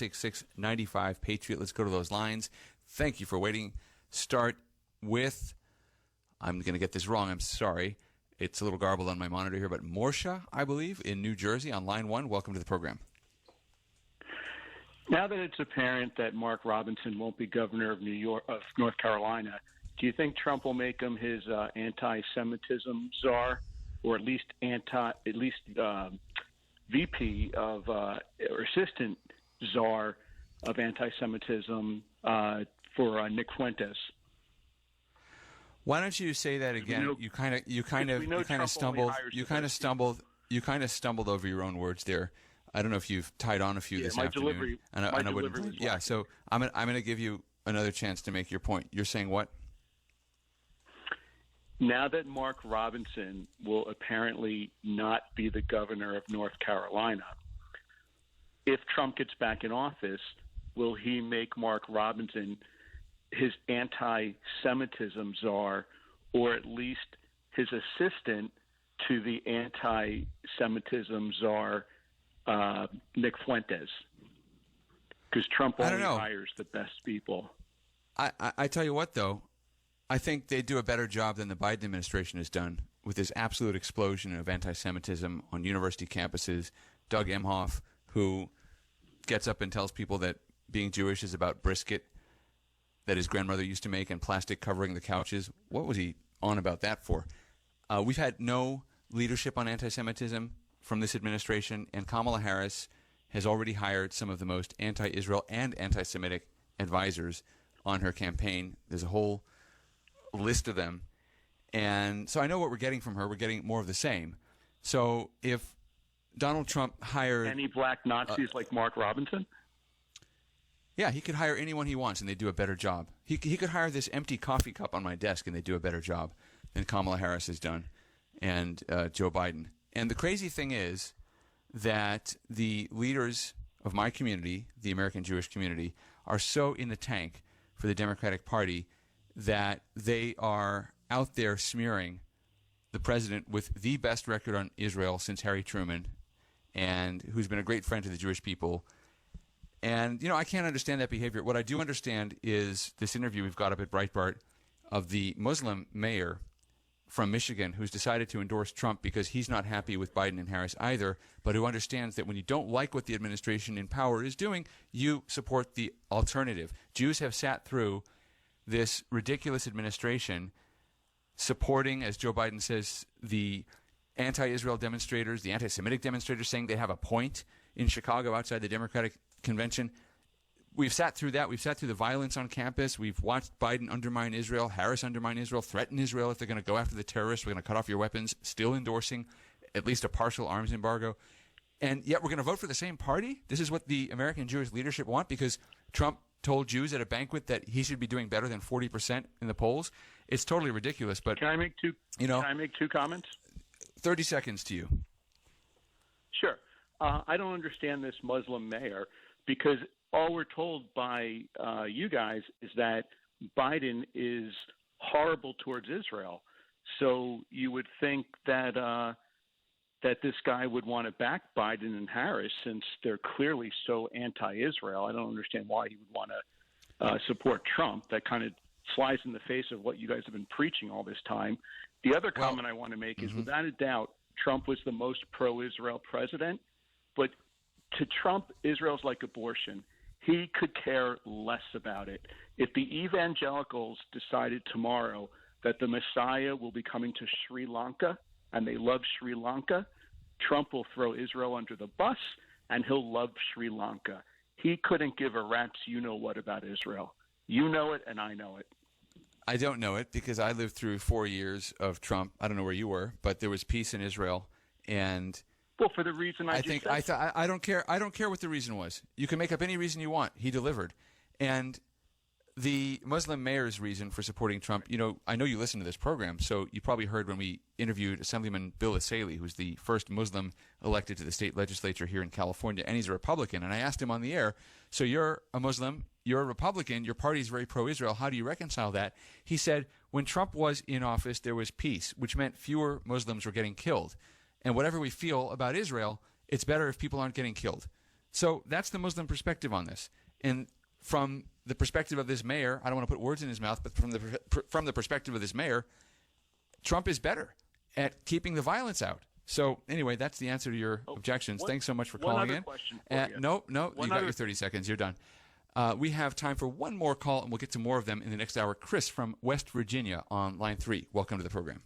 866-95-PATRIOT. Let's go to those lines. Thank you for waiting. Start with, I'm going to get this wrong, I'm sorry. It's a little garbled on my monitor here, but Morsha, I believe, in New Jersey on line 1. Welcome to the program. Now that it's apparent that Mark Robinson won't be governor of North Carolina, do you think Trump will make him his anti-Semitism czar, or at least VP of or assistant czar of anti-Semitism for Nick Fuentes? Why don't you say that again? You kind of stumbled over your own words there. I don't know if you've tied on a few this afternoon. My delivery was yeah, so I'm going to give you another chance to make your point. You're saying what? Now that Mark Robinson will apparently not be the governor of North Carolina, if Trump gets back in office, will he make Mark Robinson his anti-Semitism czar, or at least his assistant to the anti-Semitism czar, Nick Fuentes? Because Trump only hires the best people. I tell you what, though, I think they do a better job than the Biden administration has done with this absolute explosion of anti-Semitism on university campuses. Doug Emhoff, who gets up and tells people that being Jewish is about brisket that his grandmother used to make and plastic covering the couches. What was he on about that for? We've had no leadership on anti-Semitism from this administration, and Kamala Harris has already hired some of the most anti-Israel and anti-Semitic advisors on her campaign. There's a whole list of them. And so I know what we're getting from her. We're getting more of the same. So if Donald Trump hired... Any black Nazis like Mark Robinson? Yeah, he could hire anyone he wants and they'd do a better job. He could hire this empty coffee cup on my desk and they'd do a better job than Kamala Harris has done and Joe Biden. And the crazy thing is that the leaders of my community, the American Jewish community, are so in the tank for the Democratic Party that they are out there smearing the president with the best record on Israel since Harry Truman, and who's been a great friend to the Jewish people. And, I can't understand that behavior. What I do understand is this interview we've got up at Breitbart of the Muslim mayor from Michigan who's decided to endorse Trump because he's not happy with Biden and Harris either, but who understands that when you don't like what the administration in power is doing, you support the alternative. Jews have sat through this ridiculous administration supporting, as Joe Biden says, the anti-Israel demonstrators, the anti-Semitic demonstrators, saying they have a point in Chicago outside the Democratic convention. We've sat through that. We've sat through the violence on campus. We've watched Biden undermine Israel, Harris undermine Israel, threaten Israel if they're going to go after the terrorists. We're going to cut off your weapons, still endorsing at least a partial arms embargo. And yet we're going to vote for the same party? This is what the American Jewish leadership want because Trump told Jews at a banquet that he should be doing better than 40% in the polls. It's totally ridiculous. But Can I make two comments? 30 seconds to you. Sure. I don't understand this Muslim mayor because all we're told by you guys is that Biden is horrible towards Israel. So you would think that that this guy would want to back Biden and Harris since they're clearly so anti-Israel. I don't understand why he would want to support Trump. That kind of flies in the face of what you guys have been preaching all this time. The other comment I want to make is without a doubt, Trump was the most pro-Israel president. But to Trump, Israel's like abortion. He could care less about it. If the evangelicals decided tomorrow that the Messiah will be coming to Sri Lanka and they love Sri Lanka, Trump will throw Israel under the bus and he'll love Sri Lanka. He couldn't give a rat's you-know-what about Israel. You know it and I know it. I don't know it because I lived through 4 years of Trump. I don't know where you were, but there was peace in Israel. And well, for the reason I don't care. I don't care what the reason was. You can make up any reason you want. He delivered. And the Muslim mayor's reason for supporting Trump, I know you listen to this program, so you probably heard when we interviewed Assemblyman Bill Asalee, who's the first Muslim elected to the state legislature here in California, and he's a Republican. And I asked him on the air, so you're a Muslim, you're a Republican, your party's very pro-Israel, how do you reconcile that? He said, when Trump was in office, there was peace, which meant fewer Muslims were getting killed. And whatever we feel about Israel, it's better if people aren't getting killed. So that's the Muslim perspective on this. And from the perspective of this mayor, I don't want to put words in his mouth, but from the perspective of this mayor, Trump is better at keeping the violence out. So anyway, that's the answer to your objections. Thanks so much for calling in. Question for you. No, you got your 30 seconds. You're done. We have time for one more call, and we'll get to more of them in the next hour. Chris from West Virginia on line 3. Welcome to the program.